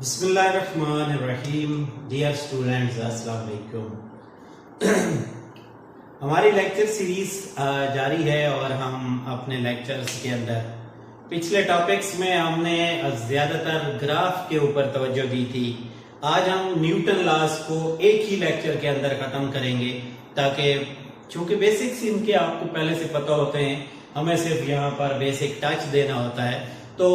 बिस्मिल्लाहिर्रहमानिर्रहीम। Dear students, अस्सलाम वालेकुम। हमारी लेक्चर सीरीज जारी है और हम अपने लेक्चर्स के अंदर पिछले टॉपिक्स में हमने ज्यादातर ग्राफ के ऊपर तवज्जो दी थी। आज हम न्यूटन लॉज को एक ही लेक्चर के अंदर खत्म करेंगे, ताकि चूंकि बेसिक्स इनके आपको पहले से पता होते हैं, हमें सिर्फ यहाँ पर बेसिक टच देना होता है। तो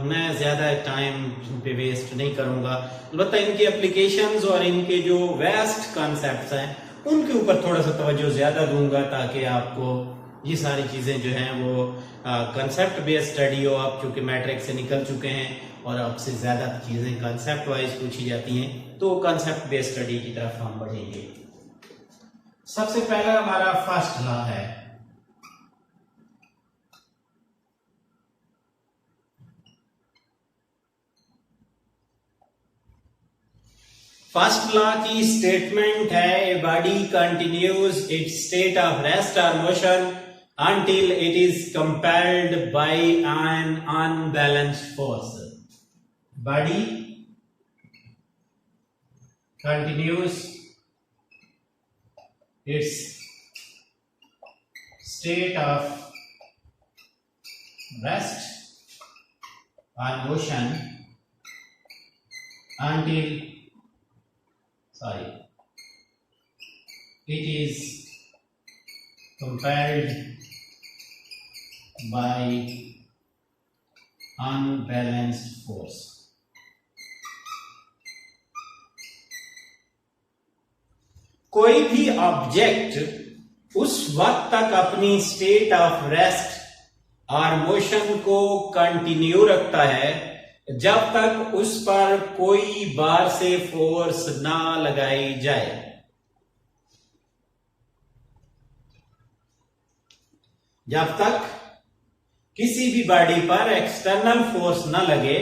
मैं ज्यादा टाइम पे वेस्ट नहीं करूंगा। अलबत्ता इनके एप्लीकेशंस और इनके जो वेस्ट कॉन्सेप्ट्स हैं उनके ऊपर थोड़ा सा तवज्जो ज्यादा दूंगा, ताकि आपको ये सारी चीजें जो हैं वो कंसेप्ट बेस्ड स्टडी हो। आप चूंकि मैट्रिक से निकल चुके हैं और आपसे ज्यादा चीजें कंसेप्ट वाइज पूछी जाती हैं, तो कंसेप्ट बेस्ड स्टडी की तरफ हम बढ़ेंगे। सबसे पहला हमारा फर्स्ट लॉ है, फर्स्ट लॉ की स्टेटमेंट है, a body continues it's state of rest और motion until it is compelled by an unbalanced force. Body continues its state of rest or motion until it is compelled by unbalanced force. कोई भी object उस वक्त तक अपनी state of rest और motion को continue रखता है जब तक उस पर कोई बाहर से फोर्स ना लगाई जाए। जब तक किसी भी बॉडी पर एक्सटर्नल फोर्स न लगे,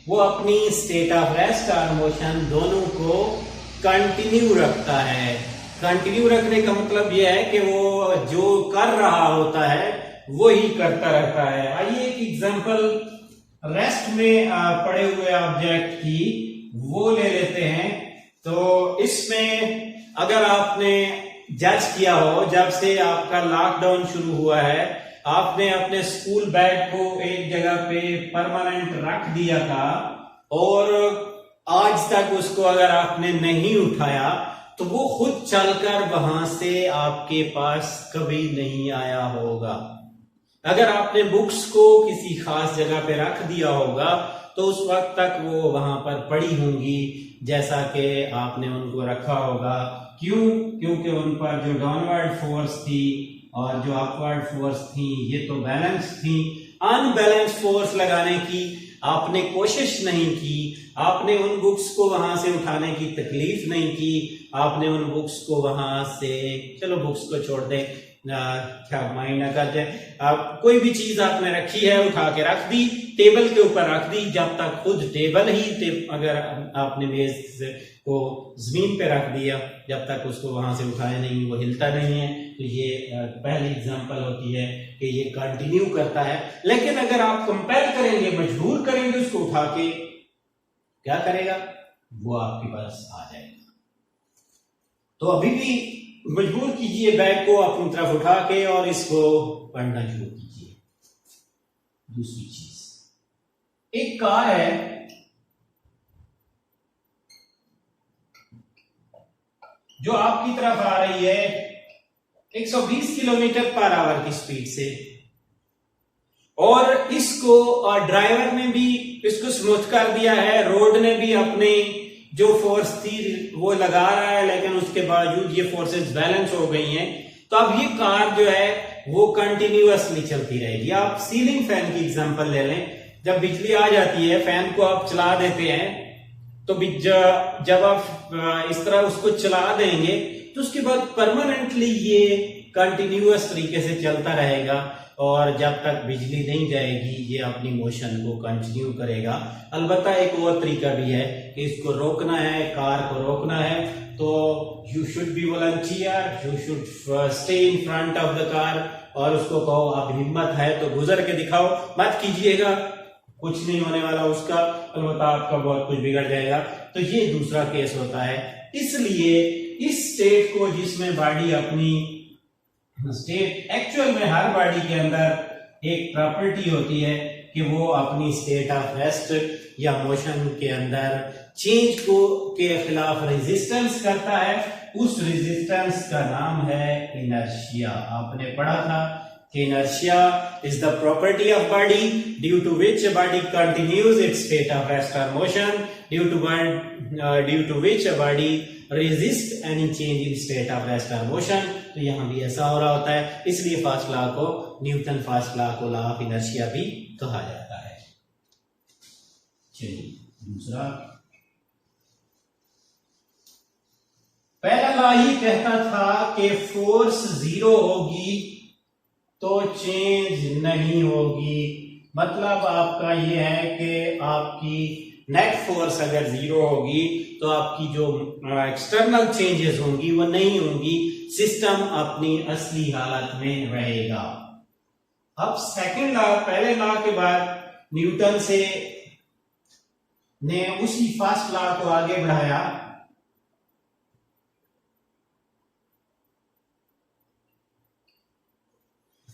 वो अपनी स्टेट ऑफ रेस्ट और मोशन दोनों को कंटिन्यू रखता है। कंटिन्यू रखने का मतलब यह है कि वो जो कर रहा होता है वो ही करता रहता है। आइए एक एग्जांपल रेस्ट में पड़े हुए ऑब्जेक्ट की वो ले लेते हैं। तो इसमें अगर आपने जज किया हो, जब से आपका लॉकडाउन शुरू हुआ है, आपने अपने स्कूल बैग को एक जगह पे परमानेंट रख दिया था और आज तक उसको अगर आपने नहीं उठाया तो वो खुद चलकर वहां से आपके पास कभी नहीं आया होगा। अगर आपने बुक्स को किसी खास जगह पे रख दिया होगा तो उस वक्त तक वो वहां पर पड़ी होंगी जैसा कि आपने उनको रखा होगा। क्यों? क्योंकि उन पर जो डाउनवर्ड फोर्स थी और जो अपवर्ड फोर्स थी ये तो बैलेंस थी। अनबैलेंस फोर्स लगाने की आपने कोशिश नहीं की, आपने उन बुक्स को वहां से उठाने की तकलीफ नहीं की, आपने उन बुक्स को वहां से, चलो बुक्स को छोड़ दें, क्या माइंड ना करते, आप कोई भी चीज आपने रखी है उठा के रख दी, टेबल के ऊपर रख दी, जब तक खुद टेबल ही अगर आपने मेज को जमीन पे रख दिया, जब तक उसको वहां से उठाया नहीं, वो हिलता नहीं है। तो ये पहली एग्जांपल होती है कि ये कंटिन्यू करता है। लेकिन अगर आप कंपेल करेंगे, मजबूर करेंगे उसको उठा के, क्या करेगा? वो आपके पास आ जाएगा। तो अभी भी मजबूर कीजिए बैग को अपनी तरफ उठा के और इसको पढ़ना शुरू कीजिए। दूसरी चीज, एक कार है जो आपकी तरफ आ रही है 120 किलोमीटर पर आवर की स्पीड से, और इसको ड्राइवर ने भी इसको स्मूथ कर दिया है, रोड ने भी अपने जो फोर्स थी वो लगा रहा है, लेकिन उसके बावजूद ये फोर्सेस बैलेंस हो गई हैं। तो अब ये कार जो है वो कंटिन्यूअसली चलती रहेगी। आप सीलिंग फैन की एग्जांपल ले लें। जब बिजली आ जाती है, फैन को आप चला देते हैं, तो जब आप इस तरह उसको चला देंगे तो उसके बाद परमानेंटली ये कंटिन्यूअस तरीके से चलता रहेगा और जब तक बिजली नहीं जाएगी ये अपनी मोशन को कंटिन्यू करेगा। अलबत्ता एक और तरीका भी है कि इसको रोकना है, कार को रोकना है, तो you should be volunteer, you should stay in front of the car और उसको कहो अब हिम्मत है तो गुजर के दिखाओ, मत कीजिएगा, कुछ नहीं होने वाला उसका। अलबत्ता आपका बहुत कुछ बिगड़ जाएगा। तो ये दूसरा केस होता है। इसलिए इस स्टेट को जिसमें बॉडी अपनी स्टेट एक्चुअल में हर बॉडी के अंदर एक प्रॉपर्टी होती है कि वो अपनी स्टेट ऑफ रेस्ट या मोशन के अंदर चेंज को के खिलाफ रेजिस्टेंस करता है। उस रेजिस्टेंस का नाम है इनर्शिया। आपने पढ़ा था कि inertia is the property of body due to which a body continues its state of rest or motion, due to which a body resists any change in state of rest or motion। तो यहां भी ऐसा हो रहा होता है, इसलिए first law को न्यूटन फर्स्ट लॉ को लॉ ऑफ इनर्शिया भी कहा जाता है। चलिए दूसरा, पहला लॉ ही कहता था कि फोर्स जीरो होगी तो चेंज नहीं होगी। मतलब आपका यह है कि आपकी नेट फोर्स अगर जीरो होगी तो आपकी जो एक्सटर्नल चेंजेस होंगी वो नहीं होंगी, सिस्टम अपनी असली हालत में रहेगा। अब सेकंड लॉ, पहले लॉ के बाद न्यूटन ने उसी फर्स्ट लॉ को आगे बढ़ाया।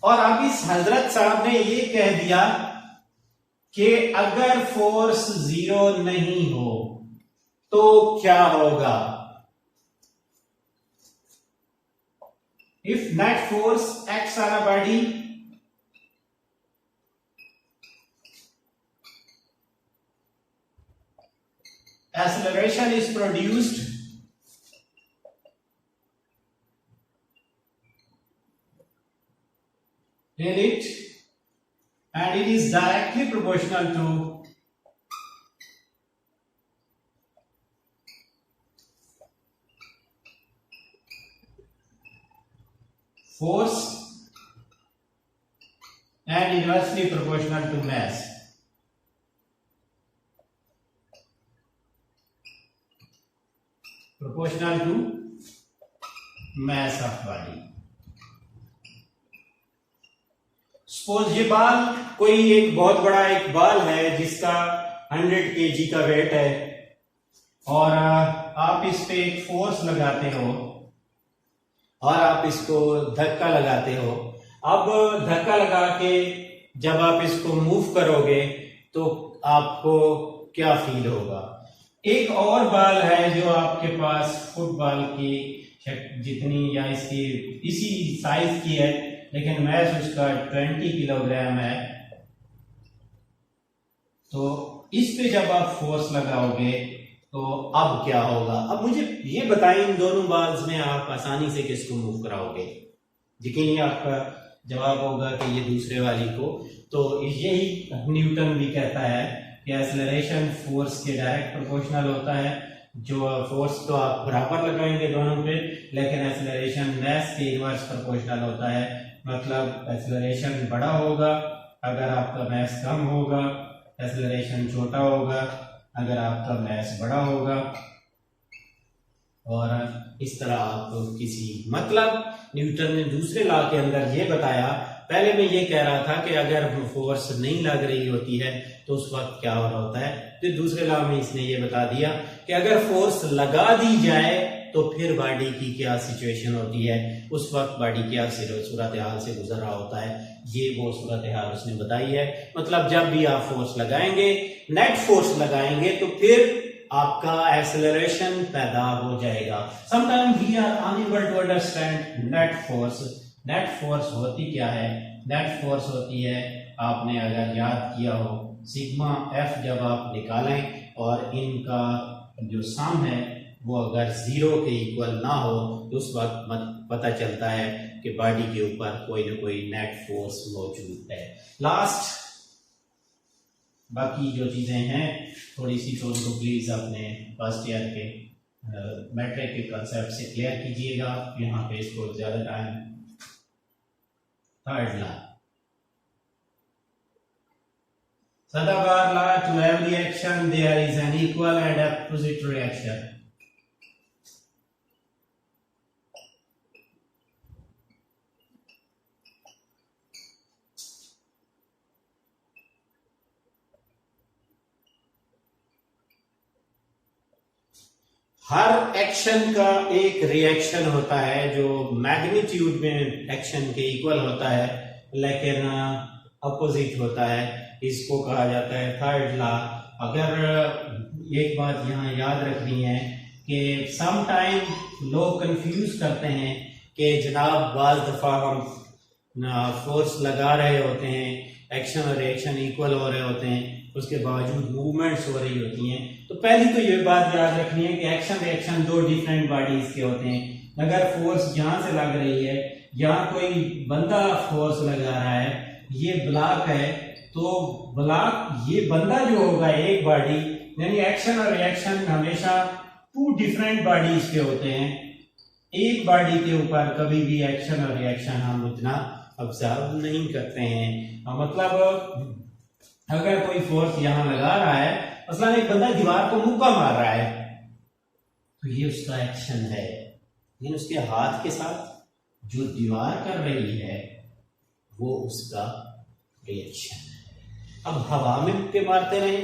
और अब इस हजरत साहब ने ये कह दिया कि अगर फोर्स जीरो नहीं हो तो क्या होगा। If net force acts on a body, acceleration is produced in it and it is directly proportional to force and inversely proportional to mass। proportional to mass of body। Suppose ये बाल कोई एक बहुत बड़ा एक बाल है जिसका 100 kg का वेट है और आप इस पे एक फोर्स लगाते हो और आप इसको धक्का लगाते हो। अब धक्का लगा के जब आप इसको मूव करोगे तो आपको क्या फील होगा। एक और बाल है जो आपके पास फुटबॉल की जितनी या इसकी इसी साइज की है लेकिन मैस उसका 20 किलोग्राम है। तो इस पे जब आप फोर्स लगाओगे तो अब क्या होगा। अब मुझे ये बताएं इन दोनों बाल्स में आप आसानी से किसको मूव कराओगे। यकीन आपका जवाब होगा कि ये दूसरे वाली को। तो यही न्यूटन भी कहता है कि एक्सेलरेशन फोर्स के डायरेक्ट प्रोपोर्शनल होता है। जो फोर्स तो आप बराबर लगाएंगे दोनों पे, लेकिन एक्सेलरेशन मैस के इनवर्स प्रोपोर्शनल होता है। मतलब एक्सेलरेशन बड़ा होगा अगर आपका मैस कम होगा, एक्सेलरेशन छोटा होगा अगर आपका मैस बड़ा होगा। और इस तरह आप किसी मतलब न्यूटन ने दूसरे लॉ के अंदर ये बताया। पहले मैं ये कह रहा था कि अगर फोर्स नहीं लग रही होती है तो उस वक्त क्या हो रहा होता है। फिर दूसरे लॉ में इसने ये बता दिया कि अगर फोर्स लगा दी जाए तो फिर बॉडी की क्या सिचुएशन होती है, उस वक्त बॉडी क्या सूरत हाल से गुजर रहा होता है। ये वो सूरत हाल उसने बताई है। मतलब जब भी आप फोर्स लगाएंगे, नेट फोर्स लगाएंगे, तो फिर आपका एक्सेलरेशन पैदा हो जाएगा। Sometime we are unable to understand net force. Net force होती क्या है। नेट फोर्स होती है, आपने अगर याद किया हो, सिग्मा एफ जब आप निकालें और इनका जो सम है वो अगर जीरो के इक्वल ना हो तो उस वक्त पता चलता है कि बॉडी के ऊपर कोई ना कोई नेट फोर्स मौजूद है। लास्ट बाकी जो चीजें हैं थोड़ी सी तो उनको प्लीज अपने फर्स्ट ईयर के मैट्रिक के कंसेप्ट से क्लियर कीजिएगा। यहाँ पे इसको ज्यादा टाइम। थर्ड लॉ, सदाबहार law, to every action there is an equal and opposite reaction. हर एक्शन का एक रिएक्शन होता है जो मैग्नीट्यूड में एक्शन के इक्वल होता है, लेकिन अपोजिट होता है। इसको कहा जाता है थर्ड लॉ। अगर एक बात यहाँ याद रखनी है कि सम टाइम लोग कंफ्यूज करते हैं कि जनाब बाज दफा हम फोर्स लगा रहे होते हैं, एक्शन और रिएक्शन इक्वल हो रहे होते हैं, उसके बावजूद मूवमेंट्स हो रही होती हैं। तो पहली तो ये बात याद रखनी है कि एक्शन रिएक्शन दो डिफरेंट बॉडीज के होते हैं। अगर फोर्स यहाँ से लग रही है, यहाँ कोई बंदा फोर्स लगा रहा है, ये ब्लॉक है, तो ब्लॉक ये बंदा जो होगा एक बॉडी, यानी एक्शन और रिएक्शन हमेशा टू डिफरेंट बॉडीज के होते हैं। एक बॉडी के ऊपर कभी भी एक्शन और रिएक्शन हम उतना ऑब्जर्व नहीं करते हैं। मतलब अगर कोई फोर्स यहां लगा रहा है, मसलन एक बंदा दीवार को मुक्का मार रहा है, तो ये उसका एक्शन है, लेकिन उसके हाथ के साथ जो दीवार कर रही है वो उसका रिएक्शन है। अब हवा में मुक्के मारते रहें,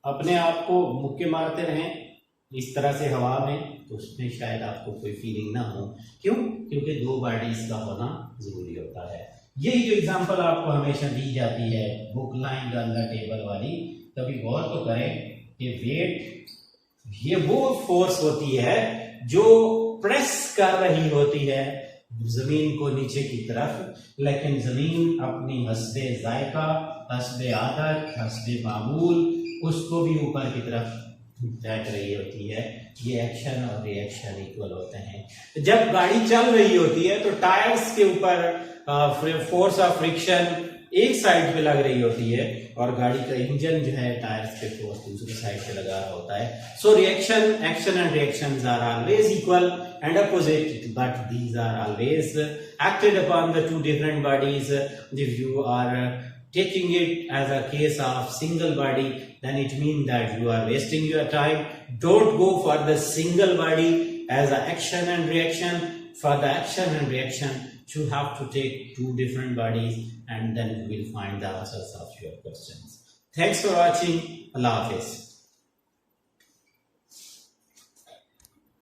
अपने आप को मुक्के मारते रहें इस तरह से हवा में, तो उसमें शायद आपको कोई फीलिंग ना हो। क्यों? क्योंकि दो बॉडीज का होना जरूरी होता है। यही जो एग्जांपल आपको हमेशा दी जाती है book line on the table वाली, कभी गौर तो करें कि वेट ये वो फोर्स होती है जो प्रेस कर रही होती है जमीन को नीचे की तरफ, लेकिन जमीन अपनी हस्बे जायका, हस्बे आदत, हस्बे मामूल उसको भी ऊपर की तरफ फेंक रही होती है। ये एक्शन और रिएक्शन इक्वल होते हैं। जब गाड़ी चल रही होती है तो टायर्स के ऊपर फोर्स ऑफ फ्रिक्शन एक साइड पे लग रही होती है और गाड़ी का इंजन जो है टायर्स पे फोर्स दूसरी साइड पे लगा रहा होता है। So reaction, action and reactions are always equal and opposite, but these are always acted upon the two different bodies. If you are taking it as a case of single body, then it means that you are wasting your time. Don't go for the single body as a action and reaction. For the action and reaction, you have to take two different bodies, and then you will find the answers of your questions. Thanks for watching. Allah Hafiz.